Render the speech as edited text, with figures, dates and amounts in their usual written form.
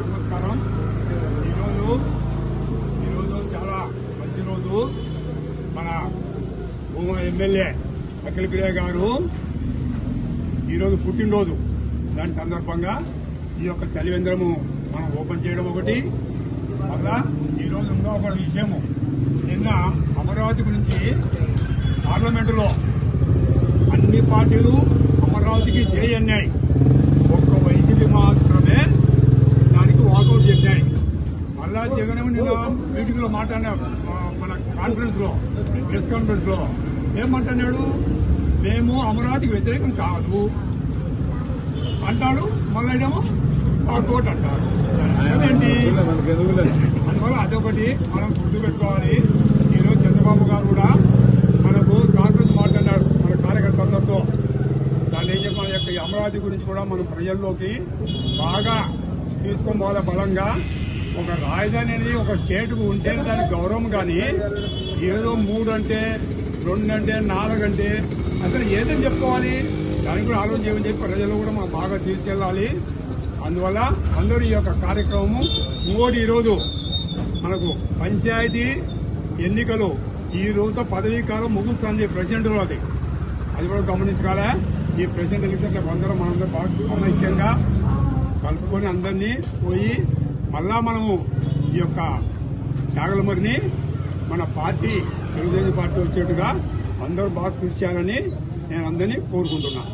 నమస్కారం. ఈరోజు చాలా మంచి రోజు. మన ఎమ్మెల్యే అఖిల ప్రియ గారు ఈరోజు పుట్టినరోజు. దాని సందర్భంగా ఈ యొక్క చలివేంద్రము మనం ఓపెన్ చేయడం ఒకటి. మళ్ళా ఈరోజు ఇంకా ఒక విషయము, నిన్న అమరావతి గురించి పార్లమెంటులో అన్ని పార్టీలు అమరావతికి జై అన్నాయి. ఒక్క వైసీపీ మాత్రమే దానికి వాకౌట్ చేశాయి. మళ్ళా జగన్ నిన్న మీటింగ్ లో మాట్లాడిన మన కాన్ఫరెన్స్ లో, ప్రెస్ కాన్ఫరెన్స్ లో ఏమంటున్నాడు, మేము అమరావతికి వ్యతిరేకం కాదు అంటాడు. మళ్ళీ ఏమో వాకౌట్ అంటారు. అదేంటి? అందువల్ల అదొకటి మనం గుర్తుపెట్టుకోవాలి. ఈరోజు చంద్రబాబు గారు కూడా మనకు కాన్ఫరెన్స్ మాట్లాడినాడు మన కార్యకర్తలతో. దాన్ని ఏం చెప్పాలి, యొక్క అమరావతి గురించి కూడా మనం ప్రజల్లోకి బాగా తీసుకోవాలి. బలంగా ఒక రాజధాని అనేది ఒక స్టేట్కు ఉంటే దానికి గౌరవం, కానీ ఏదో 3 అంటే 2 అంటే 4 అంటే అసలు ఏదని చెప్పుకోవాలి, దానికి కూడా ఆలోచన చేయమని చెప్పి ప్రజలు కూడా మనం బాగా తీసుకెళ్లాలి. అందువల్ల అందరూ ఈ యొక్క కార్యక్రమము ఇంకోటి, ఈరోజు మనకు పంచాయతీ ఎన్నికలు ఈ రోజుతో పదవీ కాలం ముగుస్తుంది ప్రెసిడెంట్ రోజు. అది కూడా గమనించుకోవాలి. ఈ ప్రెసిడెంట్ ఎలక్షన్లో అందరం మనందరూ బాగా ఐక్యంగా కలుపుకొని అందరినీ పోయి మళ్ళా మనము ఈ యొక్క చాగలమరిని మన పార్టీ తెలుగుదేశం పార్టీ వచ్చేట్టుగా అందరూ బాగా కృషి చేయాలని నేను అందరినీ కోరుకుంటున్నా.